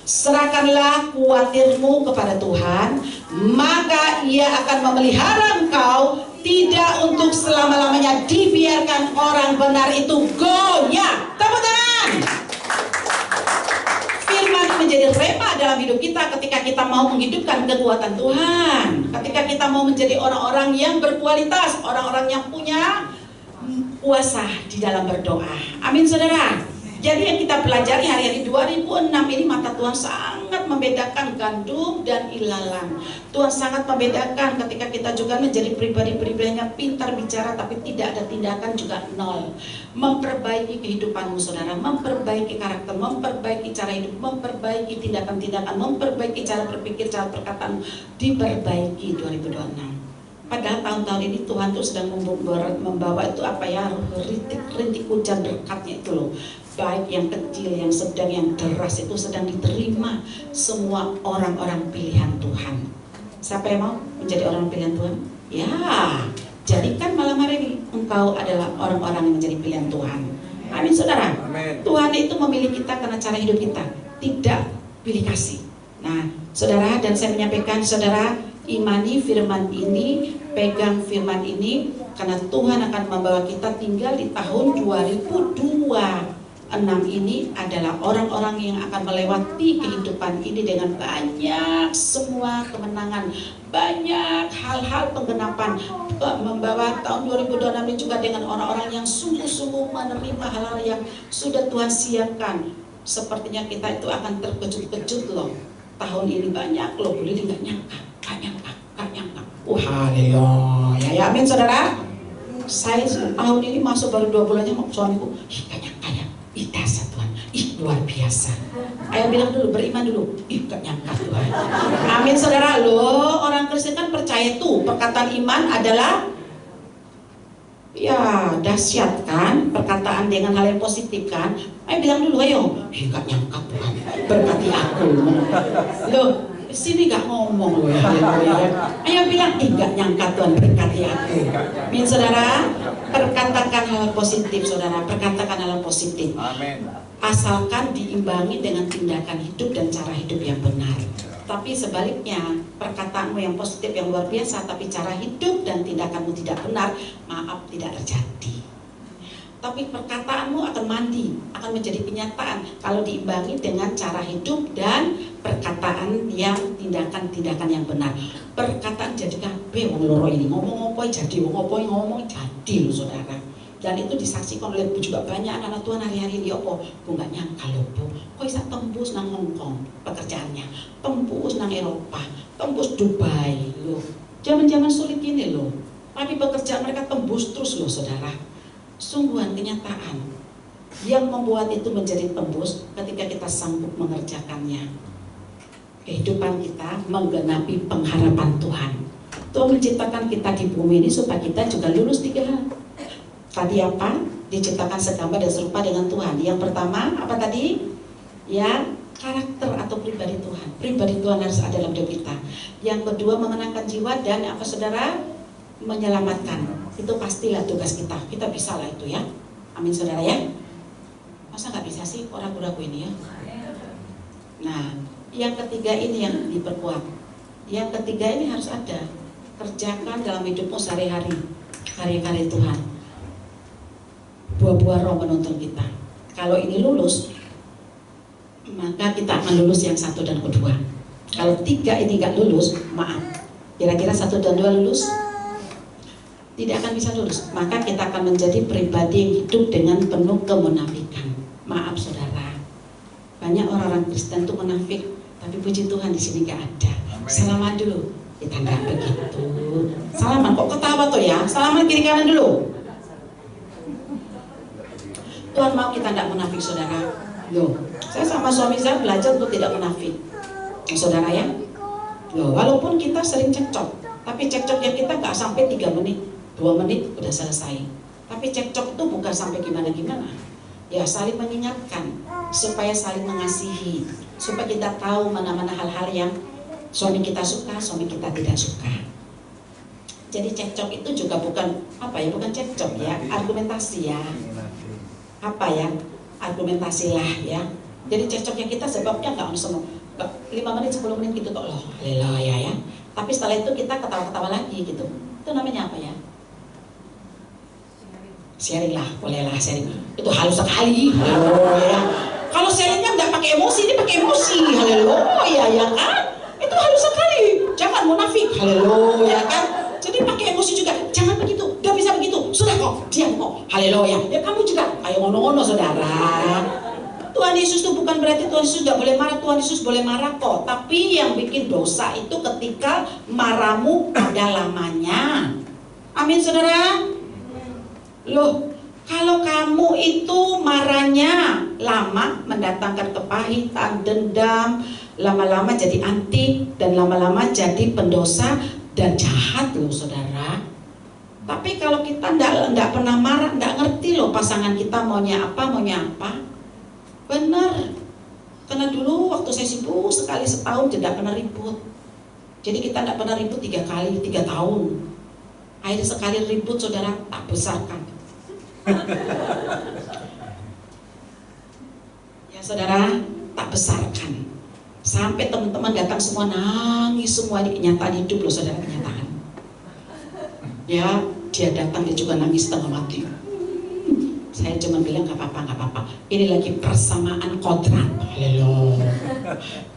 Serahkanlah kuatirmu kepada Tuhan, maka Ia akan memelihara engkau. Tidak untuk selama-lamanya dibiarkan orang benar itu goyah. Tepuk tangan. Firman menjadi rema dalam hidup kita ketika kita mau menghidupkan kekuatan Tuhan. Ketika kita mau menjadi orang-orang yang berkualitas, orang-orang yang punya kuasa di dalam berdoa. Amin saudara. Jadi yang kita pelajari hari-hari 2006 ini, mata Tuhan sangat membedakan gandum dan ilalang. Tuhan sangat membedakan ketika kita juga menjadi pribadi-pribadi yang pintar bicara tapi tidak ada tindakan, juga nol. Memperbaiki kehidupanmu saudara, memperbaiki karakter, memperbaiki cara hidup, memperbaiki tindakan-tindakan, memperbaiki cara berpikir, cara perkataan, diperbaiki 2026. Padahal tahun-tahun ini Tuhan tuh sedang membawa itu apa ya, rintik hujan berkatnya itu loh. Baik yang kecil, yang sedang, yang deras itu sedang diterima semua orang-orang pilihan Tuhan. Siapa yang mau menjadi orang pilihan Tuhan? Ya, jadikan malam hari ini engkau adalah orang-orang yang menjadi pilihan Tuhan. Amin saudara. Amin. Tuhan itu memilih kita karena cara hidup kita, tidak pilih kasih. Nah saudara, dan saya menyampaikan saudara, imani firman ini, pegang firman ini, karena Tuhan akan membawa kita tinggal di tahun 2026 ini adalah orang-orang yang akan melewati kehidupan ini dengan banyak semua kemenangan, banyak hal-hal penggenapan, membawa tahun 2026 ini juga dengan orang-orang yang sungguh-sungguh menerima hal-hal yang sudah Tuhan siapkan. Sepertinya kita itu akan terkejut-kejut loh. Tahun ini banyak loh, boleh nggak nyangka. Haleluya, ya amin saudara. Saya tahun ini masuk baru 2 bulannya, suamiku, gak nyangka ya, dasar Tuhan, luar biasa. Ayo bilang dulu, beriman dulu, gak nyangka Tuhan. Amin saudara. Loh, orang Kristen kan percaya tuh, perkataan iman adalah ya dahsyat kan, perkataan dengan hal yang positif kan. Ayo bilang dulu, ayo, gak nyangka Tuhan, berkati aku. Loh, sini gak ngomong loh ya. Ayo bilang, gak nyangka Tuhan berkati aku. Amin saudara. Perkatakan hal positif saudara, perkatakan hal positif. Amin. Asalkan diimbangi dengan tindakan hidup dan cara hidup yang benar. Tapi sebaliknya, perkataanmu yang positif yang luar biasa tapi cara hidup dan tindakanmu tidak benar, maaf, tidak terjadi. Tapi perkataanmu akan mandi, akan menjadi kenyataan kalau diimbangi dengan cara hidup dan perkataan yang tindakan-tindakan yang benar. Perkataan jadi kabeh wong loro ini, ngomong apa jadi, ngomong jadi loh saudara. Dan itu disaksikan oleh juga banyak anak-anak Tuhan hari-hari ini. Opo, Bu nggak nyangka loh Bu, kok bisa tembus nang Hongkong pekerjaannya, tembus nang Eropa, tembus Dubai loh. Zaman-zaman sulit ini loh, tapi pekerjaan mereka tembus terus loh saudara. Sungguhan kenyataan yang membuat itu menjadi tembus ketika kita sanggup mengerjakannya. Kehidupan kita menggenapi pengharapan Tuhan. Tuhan menciptakan kita di bumi ini supaya kita juga lulus 3 hal. Tadi apa? Diciptakan segambar dan serupa dengan Tuhan. Yang pertama apa tadi? Ya, karakter atau pribadi Tuhan. Pribadi Tuhan harus ada dalam hidup kita. Yang kedua, mengenangkan jiwa dan apa saudara? Menyelamatkan. Itu pastilah tugas kita. Kita bisa lah itu ya. Amin saudara ya. Masa nggak bisa sih orang ragu-ragu ini ya? Nah, yang ketiga ini yang diperkuat. Yang ketiga ini harus ada. Kerjakan dalam hidupmu sehari-hari. karya-karya Tuhan. Buah-buah roh menuntun kita. Kalau ini lulus, maka kita akan lulus yang 1 dan kedua. Kalau 3 ini nggak lulus, maaf. Kira-kira 1 dan 2 lulus? Tidak akan bisa lulus. Maka kita akan menjadi pribadi yang hidup dengan penuh kemunafikan. Maaf saudara, banyak orang-orang Kristen itu munafik, tapi puji Tuhan di sini nggak ada. Salaman dulu, kita nggak begitu. Salaman, kok ketawa tuh ya? Salaman kiri kanan dulu. Tuhan mau kita tidak munafik saudara. Loh, saya sama suami saya belajar untuk tidak munafik, saudara ya. Loh, walaupun kita sering cekcok, tapi cekcoknya kita nggak sampai 3 menit, 2 menit udah selesai. Tapi cekcok itu bukan sampai gimana-gimana. Ya saling mengingatkan, supaya saling mengasihi, supaya kita tahu mana-mana hal-hal yang suami kita suka, suami kita tidak suka. Jadi cekcok itu juga bukan bukan cekcok ya, argumentasi ya. Argumentasilah ya. Jadi cekcoknya kita sebabnya nggak semua 5 menit 10 menit gitu kok loh, haleluya ya. Tapi setelah itu kita ketawa-ketawa lagi gitu. Itu namanya apa ya? Sharing lah, bolehlah sharing. Itu halus sekali, haleluya. Kalau sharingnya nggak pakai emosi, ini pakai emosi, haleluya ya kan? Itu halus sekali. Jangan munafik, haleluya kan? Jadi pakai emosi juga, jangan begitu, gak bisa begitu, sudah kok, diam kok, haleluya. Ya kamu juga, ayo ngono-ngono saudara. Tuhan Yesus itu bukan berarti Tuhan Yesus gak boleh marah, Tuhan Yesus boleh marah kok. Tapi yang bikin dosa itu ketika marahmu pada lamanya. Amin saudara. Loh, kalau kamu itu marahnya lama, mendatangkan kepahitan, dendam, lama-lama jadi antik, dan lama-lama jadi pendosa, dan jahat loh saudara. Tapi kalau kita enggak pernah marah, enggak ngerti loh pasangan kita maunya apa. Benar. Karena dulu waktu saya sibuk sekali setahun tidak pernah ribut. Jadi kita enggak pernah ribut 3 kali 3 tahun. Akhirnya sekali ribut saudara tak besarkan. Ya saudara, tak besarkan. Sampai teman-teman datang semua nangis semua, ini kenyataan hidup loh saudara, kenyataan. Ya, dia datang dia juga nangis setengah mati. Saya cuma bilang gak apa-apa. Ini lagi persamaan kodrat. Halo.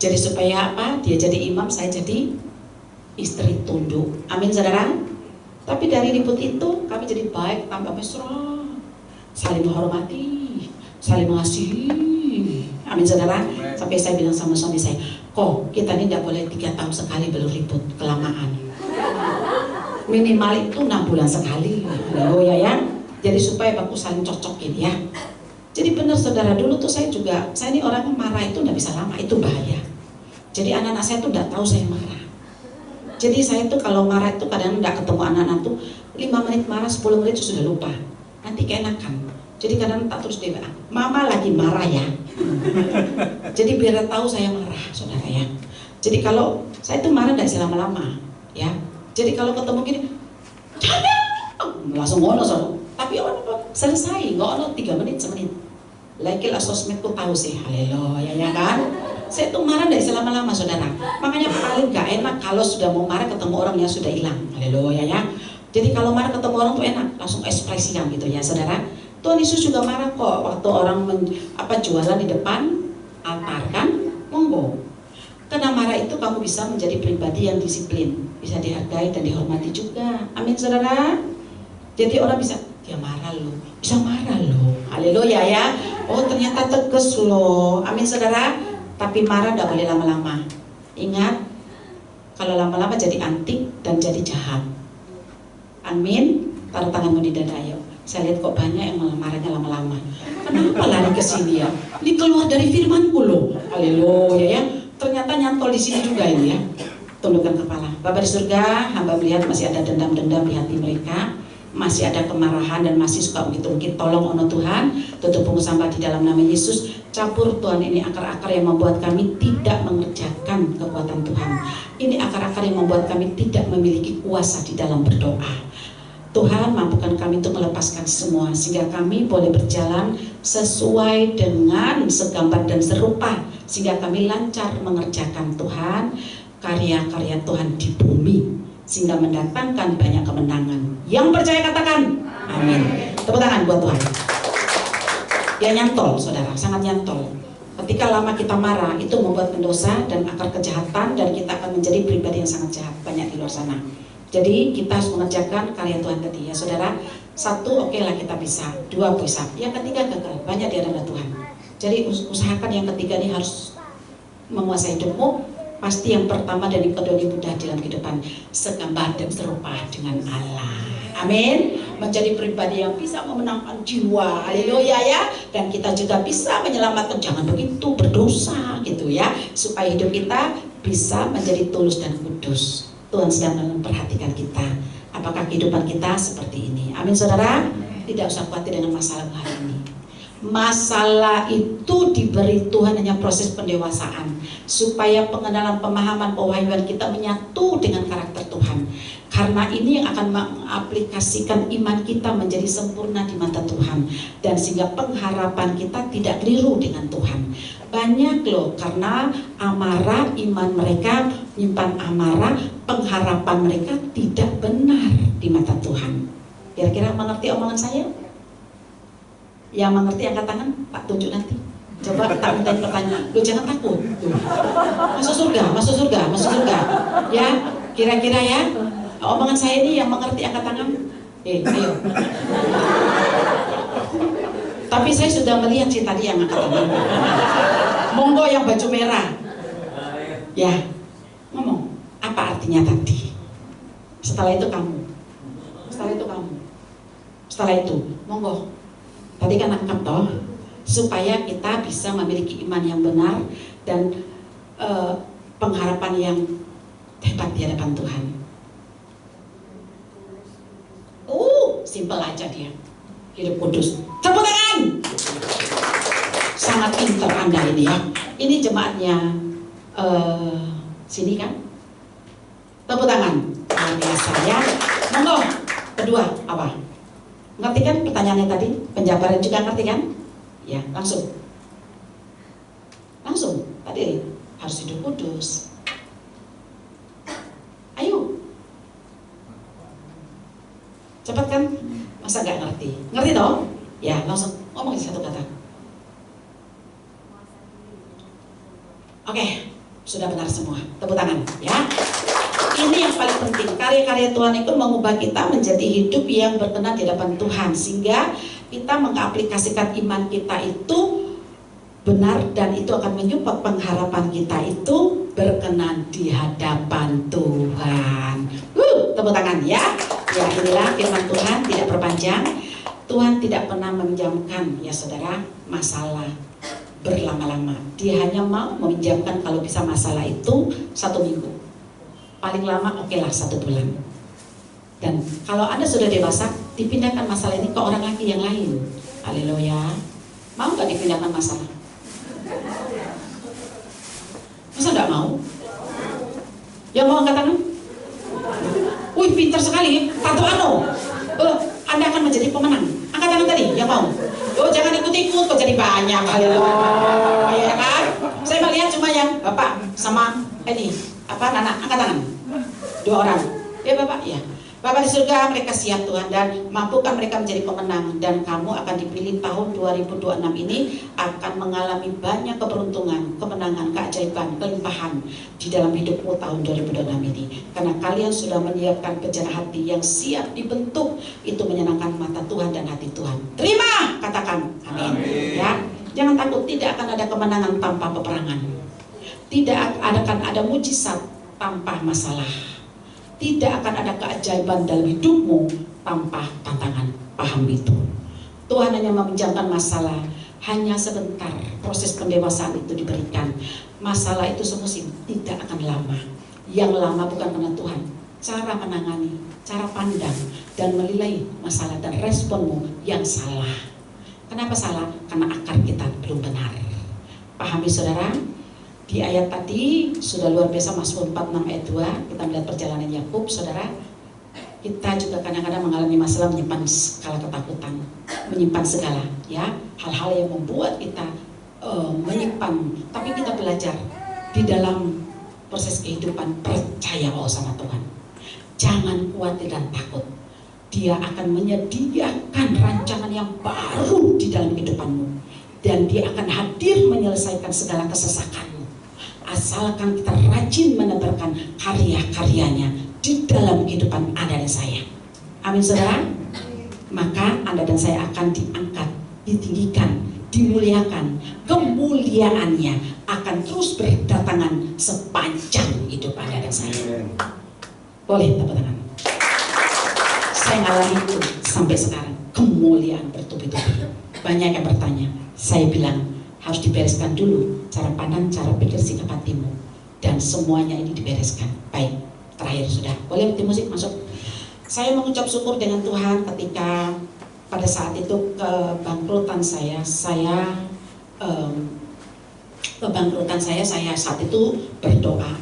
Jadi supaya apa? Dia jadi imam, saya jadi istri tunduk. Amin saudara. Tapi dari ribut itu kami jadi baik, tambah mesra, saling menghormati, saling mengasihi. Amin saudara. Sampai saya bilang sama suami saya, kok kita ini tidak boleh 3 tahun sekali belum ribut, kelamaan. Minimal itu 6 bulan sekali. Ya. Jadi supaya aku saling cocokin ya. Jadi benar saudara, dulu tuh saya ini orang marah itu tidak bisa lama, itu bahaya. Jadi anak-anak saya tuh tidak tahu saya marah. Jadi saya tuh kalau marah itu kadang nggak ketemu anak-anak tuh 5 menit marah, 10 menit sudah lupa. Nanti keenakan. Jadi kadang tak terus dia bilang, mama lagi marah ya. Jadi biar tahu saya marah, saudara ya. Jadi kalau saya tuh marah tidak selama-lama, ya. Jadi kalau ketemu gini, jangan, langsung ngono saudara. Tapi orang selesai, nggak 3 menit, semenit. Lagi lah sosmedku tahu sih, haleluya ya kan. Saya tuh marah tidak selama-lama saudara. Makanya paling gak enak kalau sudah mau marah ketemu orang yang sudah hilang, haleluya ya. Jadi kalau marah ketemu orang tuh enak, langsung ekspresikan gitu ya saudara. Tuhan Yesus juga marah kok waktu orang jualan di depan altar kan, monggo. Karena marah itu kamu bisa menjadi pribadi yang disiplin, bisa dihargai dan dihormati juga. Amin saudara. Jadi orang bisa, dia marah loh, bisa marah loh, haleluya ya. Oh ternyata tegas loh, amin saudara. Tapi marah tidak boleh lama-lama. Ingat, kalau lama-lama jadi antik dan jadi jahat. Amin. Taruh tanganmu di dada ayo. Saya lihat kok banyak yang marahnya lama-lama. Kenapa lari ke sini ya? Ini keluar dari firmanku loh. Haleluya ya. Ternyata nyantol di sini juga ini ya. Tundukkan kepala. Bapa di surga, hamba melihat masih ada dendam-dendam di hati mereka. Masih ada kemarahan dan masih suka ungkit-ungkit. Tolong ono Tuhan, tutup pengusaha di dalam nama Yesus. Campur Tuhan ini akar-akar yang membuat kami tidak mengerjakan kekuatan Tuhan. Ini akar-akar yang membuat kami tidak memiliki kuasa di dalam berdoa. Tuhan mampukan kami untuk melepaskan semua sehingga kami boleh berjalan sesuai dengan segambar dan serupa sehingga kami lancar mengerjakan Tuhan karya-karya Tuhan di bumi sehingga mendatangkan banyak kemenangan. Yang percaya katakan amin. Tepuk tangan buat Tuhan. Dia nyantol, saudara, sangat nyantol. Ketika lama kita marah, itu membuat pendosa dan akar kejahatan, dan kita akan menjadi pribadi yang sangat jahat, banyak di luar sana. Jadi kita harus mengerjakan karya Tuhan tadi ya saudara. Satu, oke lah kita bisa. Dua, bisa. Yang ketiga, gagal. Banyak di hadapan Tuhan. Jadi usahakan yang ketiga ini harus menguasai hidupmu. Pasti yang pertama dan yang kedua ini mudah dalam kehidupan, segambar dan serupa dengan Allah. Amin. Menjadi pribadi yang bisa memenangkan jiwa. Haleluya ya. Dan kita juga bisa menyelamatkan, jangan begitu berdosa gitu ya, supaya hidup kita bisa menjadi tulus dan kudus. Tuhan sedang memperhatikan kita. Apakah kehidupan kita seperti ini? Amin saudara. Tidak usah khawatir dengan masalah hari ini. Masalah itu diberi Tuhan hanya proses pendewasaan, supaya pengenalan, pemahaman, pewahyuan kita menyatu dengan karakter Tuhan. Karena ini yang akan mengaplikasikan iman kita menjadi sempurna di mata Tuhan, dan sehingga pengharapan kita tidak keliru dengan Tuhan. Banyak loh, karena amarah, iman mereka menyimpan amarah, pengharapan mereka tidak benar di mata Tuhan. Kira-kira mengerti omongan saya? Yang mengerti angkat tangan, Pak tunjuk nanti. Coba tak mintain pertanyaan. Lu jangan takut. Masuk surga, masuk surga, masuk surga. Ya, kira-kira ya. Omongan saya ini yang mengerti angkat tangan. Ayo. Tapi saya sudah melihat sih tadi yang angkat tangan. Monggo yang baju merah. Ya, ngomong. Apa artinya tadi? Setelah itu kamu. Setelah itu kamu. Setelah itu, monggo. Tadi kan angkat toh, supaya kita bisa memiliki iman yang benar dan pengharapan yang hebat di hadapan Tuhan. Simpel aja dia. Hidup kudus. Tepuk tangan. Sangat pintar Anda ini ya. Ini jemaatnya sini kan? Tepuk tangan. Luar biasa ya. Monggo. Kedua apa? Ngerti kan pertanyaannya tadi? Penjabaran juga ngerti kan? Ya, langsung. Langsung. Tadi harus hidup kudus. Ayo. Cepat kan? Masa nggak ngerti? Ngerti toh? Ya, langsung ngomong satu kata. Oke, sudah benar semua. Tepuk tangan, ya. Ini yang paling penting. Karya-karya Tuhan itu mengubah kita menjadi hidup yang berkenan di hadapan Tuhan, sehingga kita mengaplikasikan iman kita itu benar, dan itu akan menyupport pengharapan kita itu berkenan di hadapan Tuhan. Tepuk tangan ya. Ya, inilah firman Tuhan, tidak berpanjang. Tuhan tidak pernah meminjamkan ya saudara masalah berlama-lama. Dia hanya mau meminjamkan kalau bisa masalah itu 1 minggu. Paling lama oke lah 1 bulan. Dan kalau Anda sudah dewasa, dipindahkan masalah ini ke orang lagi yang lain. Haleluya. Mau gak dipindahkan masalah? Masa gak mau? Yang mau angkat tangan? Wih, pintar sekali. Tato Anda akan menjadi pemenang. Angkat tangan tadi, yang mau? Jangan ikut-ikut, kok jadi banyak. Haleluya. Ya kan? Saya melihat cuma yang Bapak sama ini Nana, angkat tangan. 2 orang. Ya Bapak, ya. Bapak di surga, mereka siap Tuhan, dan mampukan mereka menjadi pemenang. Dan kamu akan dipilih tahun 2026 ini akan mengalami banyak keberuntungan, kemenangan, keajaiban, kelimpahan di dalam hidupmu tahun 2026 ini. Karena kalian sudah menyiapkan kejar hati yang siap dibentuk, itu menyenangkan mata Tuhan dan hati Tuhan. Terima, katakan amin. Ya, jangan takut, tidak akan ada kemenangan tanpa peperangan. Tidak akan ada mujizat tanpa masalah. Tidak akan ada keajaiban dalam hidupmu tanpa tantangan. Paham itu. Tuhan hanya meminjamkan masalah hanya sebentar. Proses pendewasaan itu diberikan. Masalah itu semusim, tidak akan lama. Yang lama bukan karena Tuhan, cara menangani, cara pandang dan menilai masalah dan responmu yang salah. Kenapa salah? Karena akar kita belum benar. Pahami saudara? Di ayat tadi sudah luar biasa, Mazmur 46 ayat 2, kita melihat perjalanan Yakub, saudara. Kita juga kadang-kadang mengalami masalah, menyimpan segala ketakutan, menyimpan segala ya hal-hal yang membuat kita menyimpan. Tapi kita belajar di dalam proses kehidupan, percaya sama Tuhan. Jangan khawatir dan takut. Dia akan menyediakan rancangan yang baru di dalam kehidupanmu. Dan dia akan hadir menyelesaikan segala kesesakanmu. Asalkan kita rajin menebarkan karya-karyanya di dalam kehidupan Anda dan saya. Amin saudara. Maka Anda dan saya akan diangkat, ditinggikan, dimuliakan. Kemuliaannya akan terus berdatangan sepanjang hidup Anda dan saya. Boleh tepuk tangan. Saya ngalami itu sampai sekarang. Kemuliaan bertubi-tubi. Banyak yang bertanya. Saya bilang harus dibereskan dulu cara pandang, cara pikir, sikap hatimu. Dan semuanya ini dibereskan. Baik, terakhir sudah. Boleh tim musik masuk. Saya mengucap syukur dengan Tuhan ketika pada saat itu kebangkrutan saya saat itu berdoa.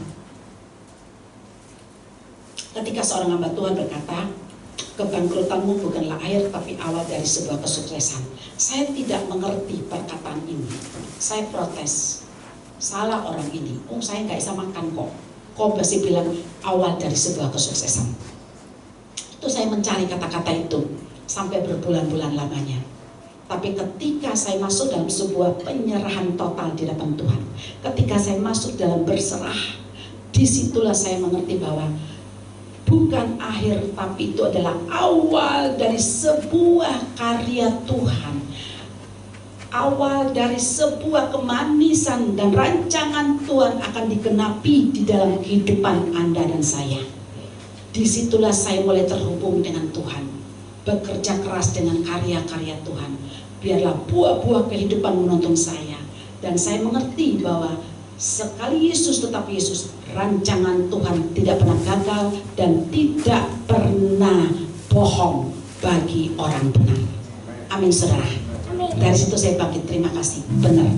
Ketika seorang hamba Tuhan berkata, kebangkrutanmu bukanlah akhir tapi awal dari sebuah kesuksesan. Saya tidak mengerti perkataan ini. Saya protes. Salah orang ini. Saya nggak bisa makan kok. Kok masih bilang awal dari sebuah kesuksesan. Itu saya mencari kata-kata itu sampai berbulan-bulan lamanya. Tapi ketika saya masuk dalam sebuah penyerahan total di hadapan Tuhan, ketika saya masuk dalam berserah, disitulah saya mengerti bahwa bukan akhir tapi itu adalah awal dari sebuah karya Tuhan, awal dari sebuah kemanisan dan rancangan Tuhan akan digenapi di dalam kehidupan Anda dan saya. Disitulah saya mulai terhubung dengan Tuhan, bekerja keras dengan karya-karya Tuhan. Biarlah buah-buah kehidupan menuntun saya. Dan saya mengerti bahwa sekali Yesus tetap Yesus, rancangan Tuhan tidak pernah gagal dan tidak pernah bohong bagi orang benar. Amin saudara. Dari situ saya bangkit, terima kasih, benar.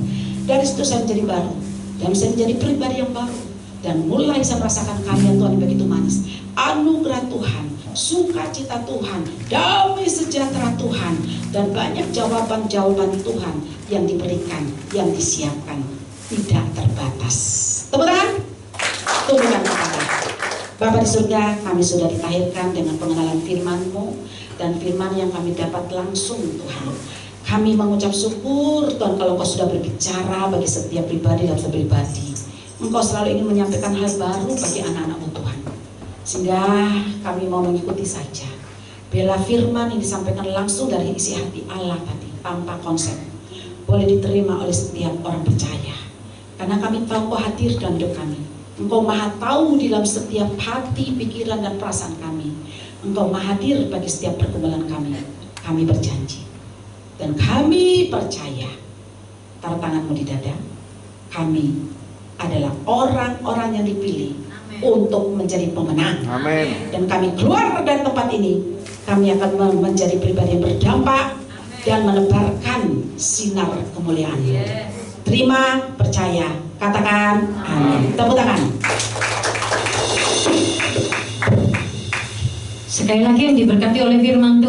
Dari situ saya menjadi baru, dan saya menjadi pribadi yang baru. Dan mulai saya merasakan karya Tuhan yang begitu manis. Anugerah Tuhan, sukacita Tuhan, damai sejahtera Tuhan, dan banyak jawaban-jawaban Tuhan yang diberikan, yang disiapkan, tidak terbatas. Tepuk tangan. Tundukkan kepala. Bapa di surga, kami sudah ditahirkan dengan pengenalan firman-Mu, dan firman yang kami dapat langsung Tuhan. Kami mengucap syukur Tuhan kalau Engkau sudah berbicara bagi setiap pribadi dan setiap pribadi. Engkau selalu ingin menyampaikan hal baru bagi anak-anak-Mu Tuhan. Sehingga kami mau mengikuti saja. Bila firman yang disampaikan langsung dari isi hati Allah tadi, tanpa konsep, boleh diterima oleh setiap orang percaya. Karena kami tahu Engkau hadir dalam hidup kami. Engkau maha tahu di dalam setiap hati, pikiran, dan perasaan kami. Engkau maha hadir bagi setiap pergumulan kami. Kami berjanji. Dan kami percaya, taruh tanganmu di dada, kami adalah orang-orang yang dipilih untuk menjadi pemenang. Amin. Dan kami keluar dari tempat ini, kami akan menjadi pribadi yang berdampak dan menebarkan sinar kemuliaan. Terima, percaya, katakan amin. Tepuk tangan. Sekali lagi yang diberkati oleh firman Tuhan.